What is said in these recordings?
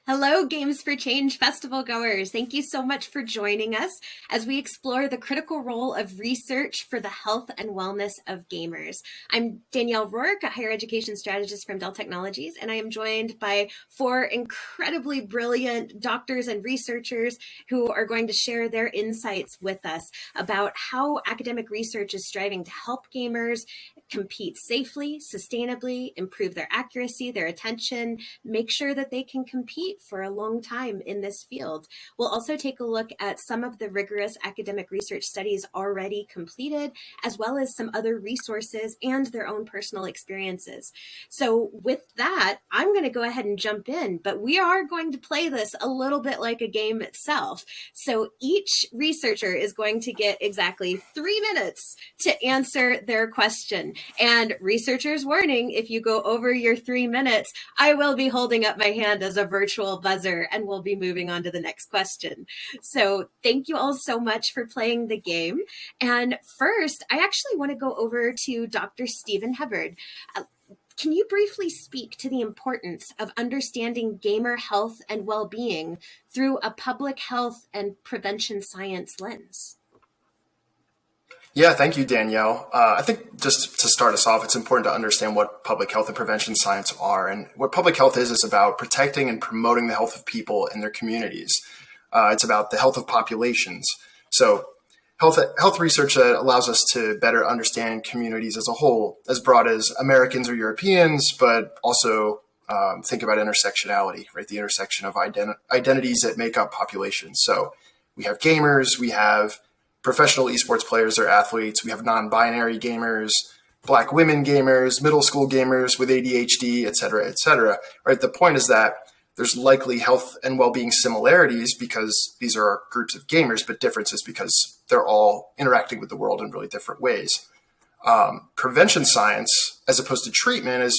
Hello, Games for Change Festival goers. Thank you so much for joining us as we explore the critical role of research for the health and wellness of gamers. I'm Danielle Rourke, a higher education strategist from Dell Technologies, and I am joined by four incredibly brilliant doctors and researchers who are going to share their insights with us about how academic research is striving to help gamers compete safely, sustainably, improve their accuracy, their attention, make sure that they can compete for a long time in this field. We'll also take a look at some of the rigorous academic research studies already completed, as well as some other resources and their own personal experiences. So with that, I'm going to go ahead and jump in, but we are going to play this a little bit like a game itself. So each researcher is going to get exactly 3 minutes to answer their question. And researchers warning, if you go over your 3 minutes, I will be holding up my hand as a virtual buzzer and we'll be moving on to the next question. So thank you all so much for playing the game. And first, I actually want to go over to Dr. Stephen Hebard. Can you briefly speak to the importance of understanding gamer health and well-being through a public health and prevention science lens? Yeah, thank you, Danielle. I think just to start us off, it's important to understand what public health and prevention science are. And what public health is about protecting and promoting the health of people and their communities. It's about the health of populations. So health research that allows us to better understand communities as a whole, as broad as Americans or Europeans, but also think about intersectionality, right? The intersection of identities that make up populations. So we have gamers, we have professional esports players or athletes. We have non-binary gamers, Black women gamers, middle school gamers with ADHD, et cetera, et cetera. Right? The point is that there's likely health and well-being similarities because these are groups of gamers, but differences because they're all interacting with the world in really different ways. Prevention science, as opposed to treatment,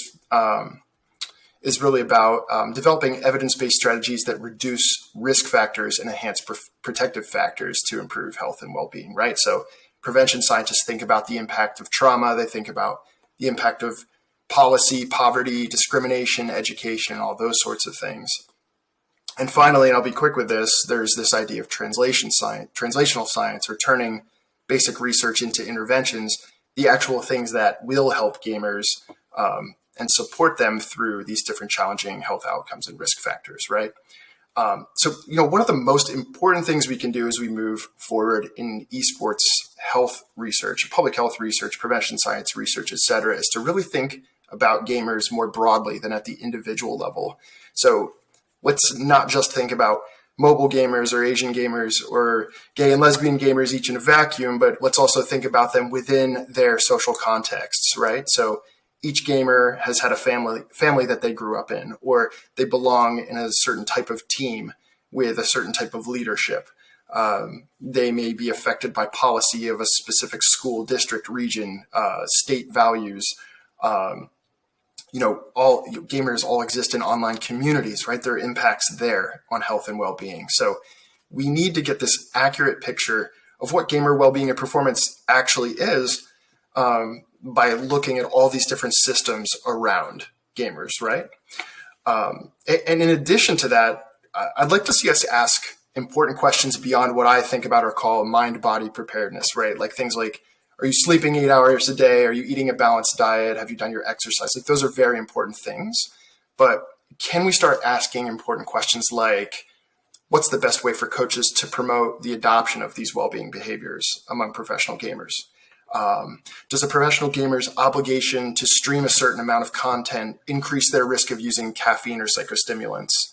is really about developing evidence-based strategies that reduce risk factors and enhance protective factors to improve health and well-being, right? So prevention scientists think about the impact of trauma. They think about the impact of policy, poverty, discrimination, education, all those sorts of things. And finally, and I'll be quick with this, there's this idea of translational science, or turning basic research into interventions, the actual things that will help gamers and support them through these different challenging health outcomes and risk factors, right? So, one of the most important things we can do as we move forward in esports health research, public health research, prevention science research, et cetera, is to really think about gamers more broadly than at the individual level. So let's not just think about mobile gamers or Asian gamers or gay and lesbian gamers each in a vacuum, but let's also think about them within their social contexts, right? So each gamer has had a family that they grew up in, or they belong in a certain type of team with a certain type of leadership. They may be affected by policy of a specific school, district, region, state values. All gamers all exist in online communities, right? There are impacts there on health and well-being. So we need to get this accurate picture of what gamer well-being and performance actually is, by looking at all these different systems around gamers, right? And in addition to that, I'd like to see us ask important questions beyond what I think about or call mind-body preparedness, right? Like things like, are you sleeping 8 hours a day? Are you eating a balanced diet? Have you done your exercise? Like those are very important things. But can we start asking important questions like, what's the best way for coaches to promote the adoption of these well-being behaviors among professional gamers? Does a professional gamer's obligation to stream a certain amount of content increase their risk of using caffeine or psychostimulants?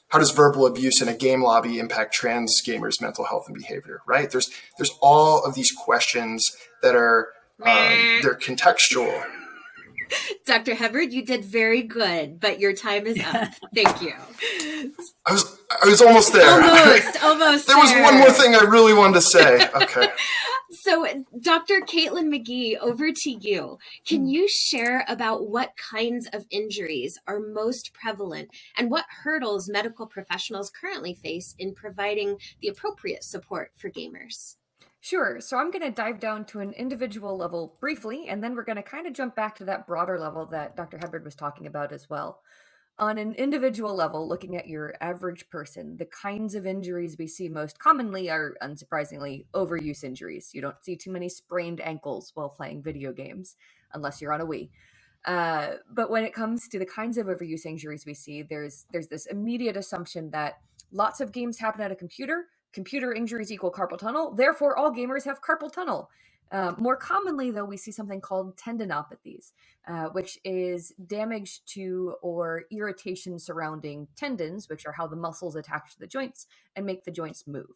How does verbal abuse in a game lobby impact trans gamers' mental health and behavior, right? There's all of these questions that are, they're contextual. Dr. Hebard, you did very good, but your time is up. Thank you. I was almost there. Almost. There was one more thing I really wanted to say. Okay. So, Dr. Caitlin McGee, over to you. Can you share about what kinds of injuries are most prevalent and what hurdles medical professionals currently face in providing the appropriate support for gamers? Sure. So I'm going to dive down to an individual level briefly, and then we're going to kind of jump back to that broader level that Dr. Hebard was talking about as well. on an individual level, looking at your average person, the kinds of injuries we see most commonly are, unsurprisingly, overuse injuries. You don't see too many sprained ankles while playing video games, unless you're on a Wii. But when it comes to the kinds of overuse injuries we see, there's this immediate assumption that lots of games happen at a computer. Computer injuries equal carpal tunnel. Therefore, all gamers have carpal tunnel. More commonly, though, we see something called tendinopathies, which is damage to or irritation surrounding tendons, which are how the muscles attach to the joints and make the joints move.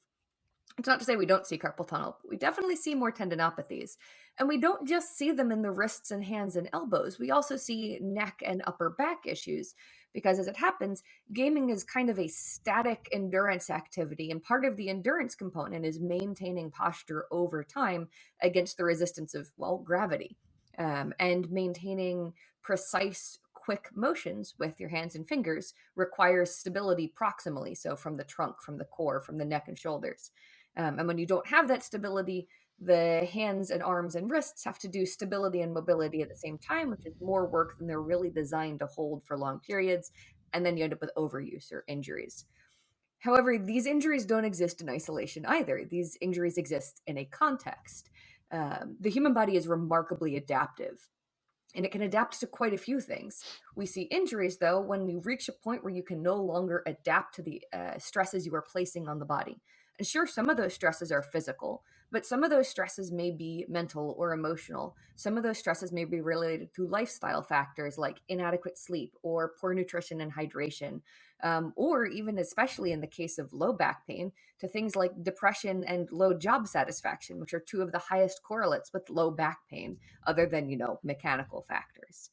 It's not to say we don't see carpal tunnel, but we definitely see more tendinopathies. And we don't just see them in the wrists and hands and elbows. We also see neck and upper back issues because, as it happens, gaming is kind of a static endurance activity. And part of the endurance component is maintaining posture over time against the resistance of, well, gravity, and maintaining precise, quick motions with your hands and fingers requires stability proximally. So from the trunk, from the core, from the neck and shoulders. And when you don't have that stability, the hands and arms and wrists have to do stability and mobility at the same time, which is more work than they're really designed to hold for long periods. And then you end up with overuse or injuries. However, these injuries don't exist in isolation either. These injuries exist in a context. The human body is remarkably adaptive, and it can adapt to quite a few things. We see injuries, though, when you reach a point where you can no longer adapt to the stresses you are placing on the body. And sure, some of those stresses are physical, but some of those stresses may be mental or emotional. Some of those stresses may be related to lifestyle factors like inadequate sleep or poor nutrition and hydration, or even, especially in the case of low back pain, to things like depression and low job satisfaction, which are two of the highest correlates with low back pain, other than, mechanical factors.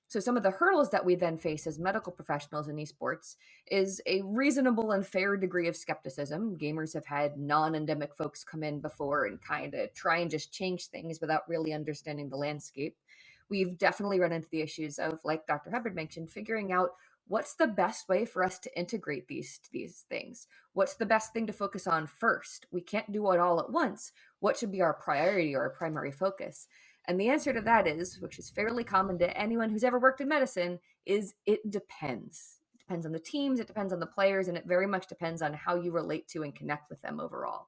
So some of the hurdles that we then face as medical professionals in esports is a reasonable and fair degree of skepticism. Gamers have had non-endemic folks come in before and kind of try and just change things without really understanding the landscape. We've definitely run into the issues of, like Dr. Hebard mentioned, figuring out what's the best way for us to integrate these things. What's the best thing to focus on first? We can't do it all at once. What should be our priority or our primary focus? And the answer to that is, which is fairly common to anyone who's ever worked in medicine, is it depends. It depends on the teams, it depends on the players, and it very much depends on how you relate to and connect with them overall.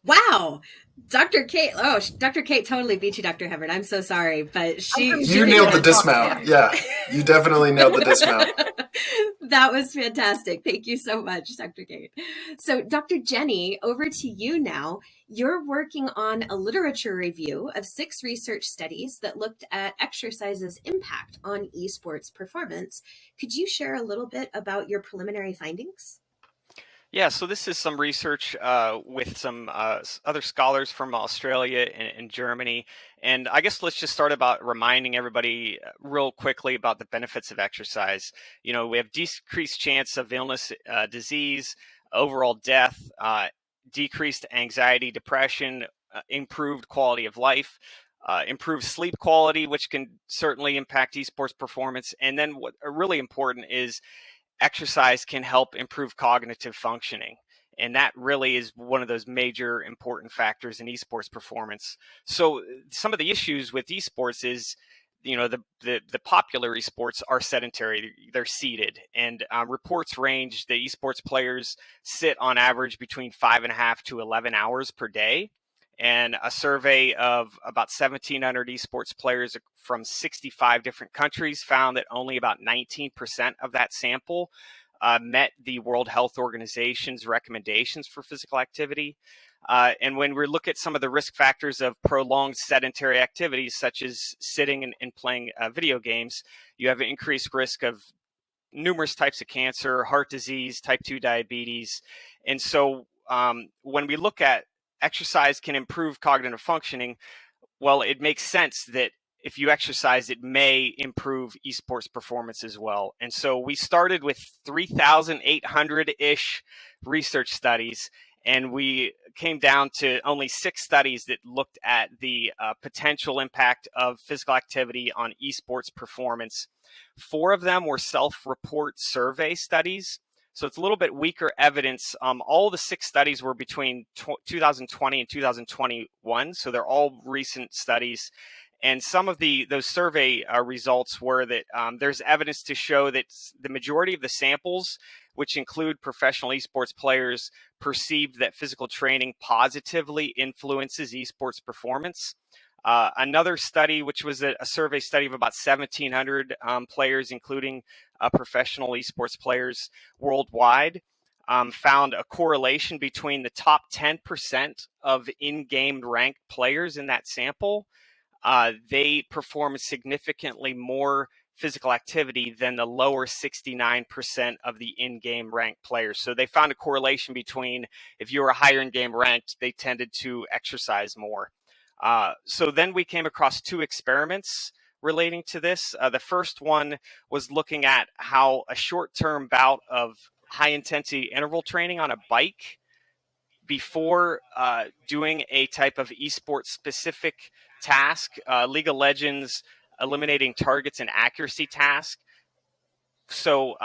Wow. Dr. Kate. Oh, Dr. Kate totally beat you, Dr. Hebard. I'm so sorry, but you nailed the dismount. Yeah, you definitely nailed the dismount. That was fantastic. Thank you so much, Dr. Kate. So, Dr. Jenny, over to you now. You're working on a literature review of 6 research studies that looked at exercise's impact on esports performance. Could you share a little bit about your preliminary findings? Yeah, so this is some research with some other scholars from Australia and Germany. And I guess let's just start about reminding everybody real quickly about the benefits of exercise. We have decreased chance of illness, disease, overall death, decreased anxiety, depression, improved quality of life, improved sleep quality, which can certainly impact esports performance. And then what really important is exercise can help improve cognitive functioning. And that really is one of those major important factors in esports performance. So some of the issues with esports is, the popular esports are sedentary, they're seated, and reports range the esports players sit on average between 5.5 to 11 hours per day. And a survey of about 1,700 esports players from 65 different countries found that only about 19% of that sample met the World Health Organization's recommendations for physical activity. And when we look at some of the risk factors of prolonged sedentary activities, such as sitting and playing video games, you have an increased risk of numerous types of cancer, heart disease, type 2 diabetes. And so when we look at exercise can improve cognitive functioning, well, it makes sense that if you exercise, it may improve esports performance as well. And so we started with 3,800-ish research studies, and we came down to only 6 studies that looked at the potential impact of physical activity on esports performance. 4 of them were self-report survey studies. So it's a little bit weaker evidence. All the 6 studies were between 2020 and 2021. So they're all recent studies. And some of those survey results were that there's evidence to show that the majority of the samples, which include professional esports players, perceived that physical training positively influences esports performance. Another study, which was a survey study of about 1,700 players, including professional esports players worldwide, found a correlation between the top 10% of in-game ranked players in that sample. They performed significantly more physical activity than the lower 69% of the in-game ranked players. So they found a correlation between, if you were higher in-game ranked, they tended to exercise more. So then we came across two experiments relating to this. The first one was looking at how a short-term bout of high-intensity interval training on a bike before doing a type of esports-specific task, League of Legends eliminating targets and accuracy task. So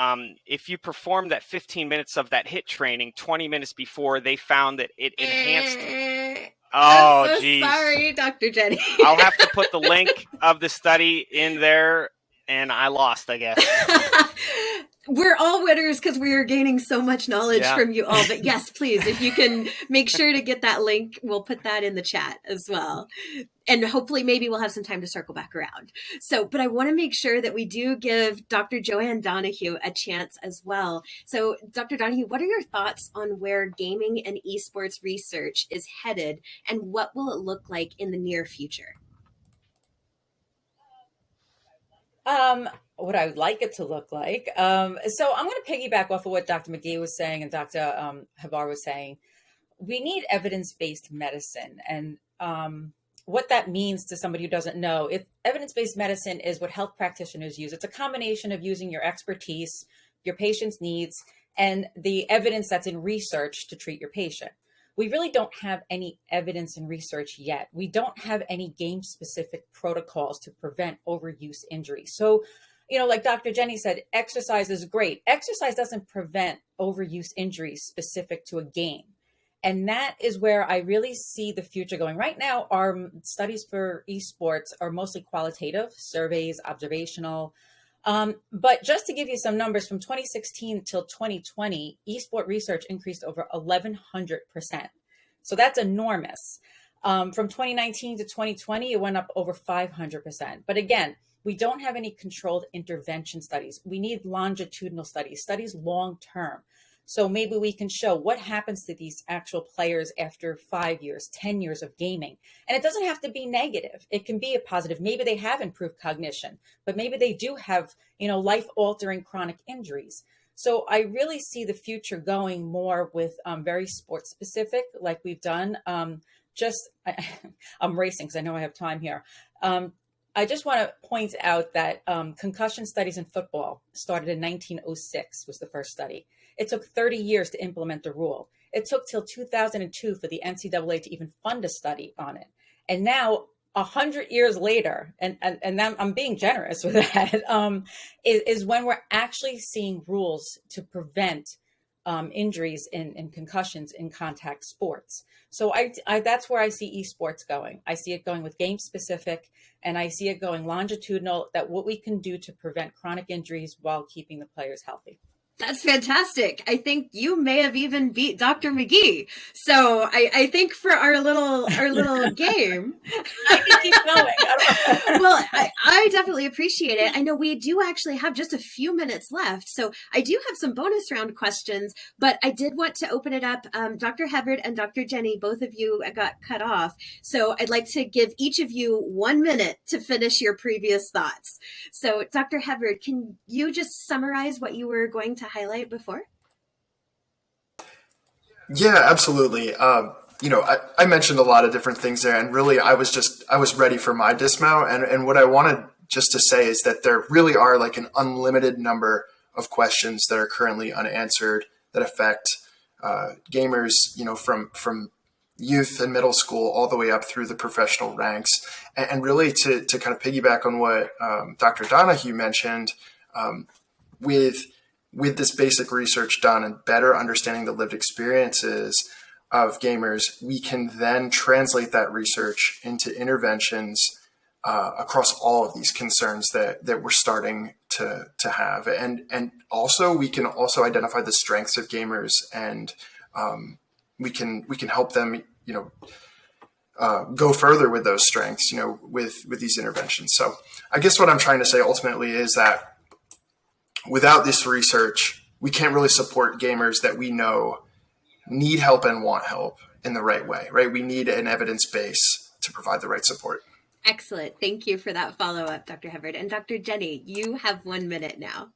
if you perform that 15 minutes of that HIIT training 20 minutes before, they found that it enhanced... Oh, I'm so geez. sorry, Dr. Jenny. I'll have to put the link of the study in there, and I lost, I guess. We're all winners because we are gaining so much knowledge from you all. But yes, please, if you can make sure to get that link, we'll put that in the chat as well. And hopefully maybe we'll have some time to circle back around. So, but I want to make sure that we do give Dr. Joanne Donoghue a chance as well. So Dr. Donoghue, what are your thoughts on where gaming and esports research is headed, and what will it look like in the near future? What I would like it to look like. So I'm going to piggyback off of what Dr. McGee was saying and Dr. Hebard was saying. We need evidence-based medicine. And what that means to somebody who doesn't know, if evidence-based medicine is what health practitioners use, it's a combination of using your expertise, your patient's needs, and the evidence that's in research to treat your patient. We really don't have any evidence and research yet. We don't have any game-specific protocols to prevent overuse injury. So, like Dr. Jenny said, exercise is great. Exercise doesn't prevent overuse injuries specific to a game. And that is where I really see the future going. Right now, our studies for esports are mostly qualitative, surveys, observational. But just to give you some numbers, from 2016 till 2020, esport research increased over 1,100%. So that's enormous. From 2019 to 2020, it went up over 500%. But again, we don't have any controlled intervention studies. We need longitudinal studies long-term. So maybe we can show what happens to these actual players after 5 years, 10 years of gaming. And it doesn't have to be negative. It can be a positive. Maybe they have improved cognition, but maybe they do have, life-altering chronic injuries. So I really see the future going more with very sports specific, like we've done. I'm racing because I know I have time here. I just want to point out that concussion studies in football started in 1906 was the first study. It took 30 years to implement the rule. It took till 2002 for the NCAA to even fund a study on it. And now, 100 years later, and I'm being generous with that, is when we're actually seeing rules to prevent injuries and concussions in contact sports. So that's where I see esports going. I see it going with game specific, and I see it going longitudinal, that what we can do to prevent chronic injuries while keeping the players healthy. That's fantastic. I think you may have even beat Dr. McGee. So I think for our little game, I can keep going. Well, I definitely appreciate it. I know we do actually have just a few minutes left, so I do have some bonus round questions, but I did want to open it up. Dr. Hebard and Dr. Jenny, both of you got cut off. So I'd like to give each of you 1 minute to finish your previous thoughts. So Dr. Hebard, can you just summarize what you were going to highlight before? Yeah, absolutely. I mentioned a lot of different things there, and really I was ready for my dismount. And what I wanted just to say is that there really are like an unlimited number of questions that are currently unanswered that affect gamers, from youth and middle school all the way up through the professional ranks. And really to kind of piggyback on what Dr. Donoghue mentioned, with this basic research done and better understanding the lived experiences of gamers, we can then translate that research into interventions across all of these concerns that we're starting to have. And also we can also identify the strengths of gamers, and we can help them, go further with those strengths, with these interventions. So I guess what I'm trying to say ultimately is that without this research, we can't really support gamers that we know need help and want help in the right way, right? We need an evidence base to provide the right support. Excellent. Thank you for that follow-up, Dr. Hebard. And Dr. Jenny, you have 1 minute now.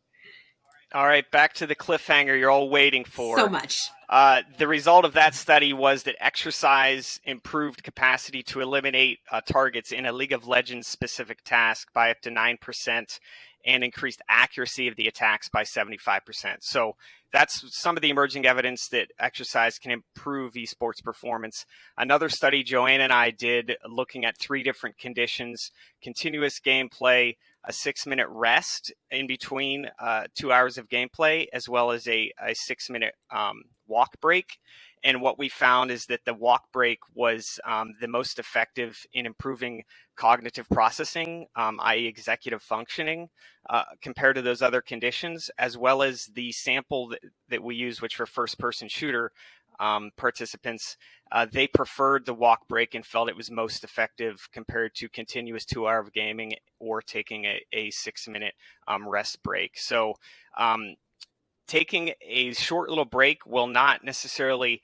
All right, back to the cliffhanger you're all waiting for. So much. The result of that study was that exercise improved capacity to eliminate targets in a League of Legends specific task by up to 9%, and increased accuracy of the attacks by 75%. So that's some of the emerging evidence that exercise can improve esports performance. Another study Joanne and I did, looking at 3 different conditions: continuous gameplay, a 6-minute rest in between 2 hours of gameplay, as well as a 6-minute walk break. And what we found is that the walk break was the most effective in improving cognitive processing, i.e. executive functioning, compared to those other conditions, as well as the sample that we use, which for first-person shooter participants, they preferred the walk break and felt it was most effective compared to continuous 2 hour of gaming or taking a 6-minute rest break. So taking a short little break will not necessarily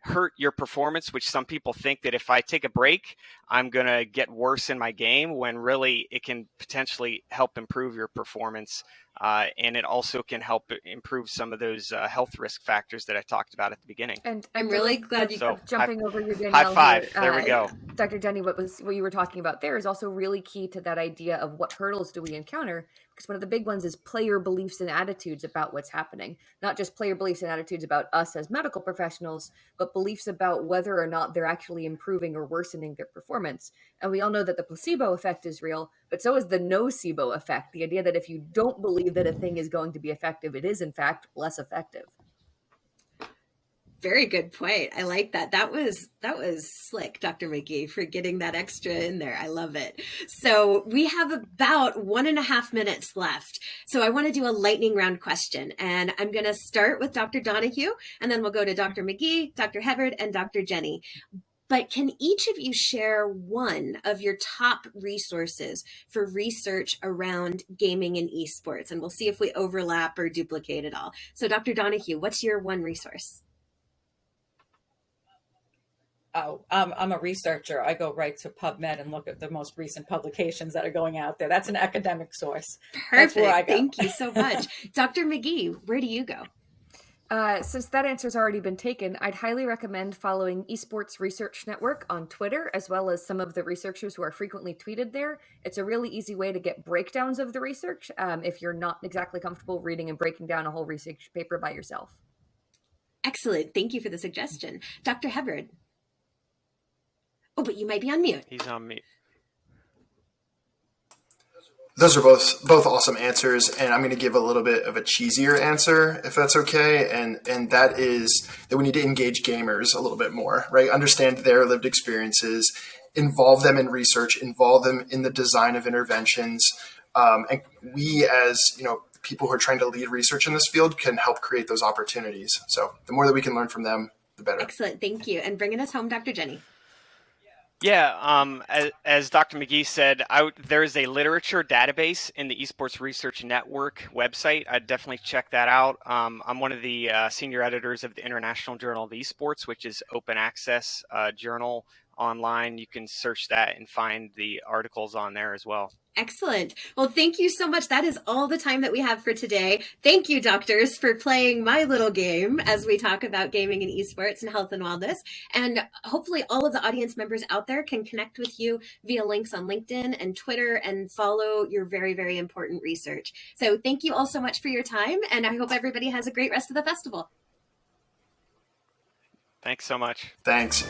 hurt your performance, which some people think that if I take a break, I'm going to get worse in my game, when really it can potentially help improve your performance. And it also can help improve some of those health risk factors that I talked about at the beginning. And I'm really glad you jumping over your Danielle. High five. Here, there we go. Dr. Jenny, what you were talking about there is also really key to that idea of what hurdles do we encounter, because one of the big ones is player beliefs and attitudes about what's happening. Not just player beliefs and attitudes about us as medical professionals, but beliefs about whether or not they're actually improving or worsening their performance. And we all know that the placebo effect is real, but so is the nocebo effect, the idea that if you don't believe that a thing is going to be effective, it is in fact less effective. Very good point. I like that. That was slick, Dr. McGee, for getting that extra in there. I love it. So we have about 1.5 minutes left. So I want to do a lightning round question, and I'm going to start with Dr. Donoghue, and then we'll go to Dr. McGee, Dr. Hebard, and Dr. Jenny. But can each of you share one of your top resources for research around gaming and esports? And we'll see if we overlap or duplicate it all. So Dr. Donoghue, what's your one resource? Oh, I'm a researcher. I go right to PubMed and look at the most recent publications that are going out there. That's an academic source. Perfect. That's where I go. Thank you so much. Dr. McGee, where do you go? Since that answer's already been taken, I'd highly recommend following Esports Research Network on Twitter, as well as some of the researchers who are frequently tweeted there. It's a really easy way to get breakdowns of the research if you're not exactly comfortable reading and breaking down a whole research paper by yourself. Excellent. Thank you for the suggestion. Dr. Hebard. Oh, but you might be on mute. He's on mute. Those are both awesome answers, and I'm going to give a little bit of a cheesier answer, if that's okay. And that is that we need to engage gamers a little bit more, right? Understand their lived experiences, involve them in research, involve them in the design of interventions. And we, as people who are trying to lead research in this field, can help create those opportunities. So the more that we can learn from them, the better. Excellent. Thank you. And bringing us home, Dr. Jenny. Yeah, as Dr. McGee said, there is a literature database in the Esports Research Network website. I'd definitely check that out. I'm one of the senior editors of the International Journal of Esports, which is open access journal online. You can search that and find the articles on there as well. Excellent. Well, thank you so much. That is all the time that we have for today. Thank you, doctors, for playing my little game as we talk about gaming and esports and health and wellness. And hopefully all of the audience members out there can connect with you via links on LinkedIn and Twitter and follow your very, very important research. So thank you all so much for your time. And I hope everybody has a great rest of the festival. Thanks so much. Thanks.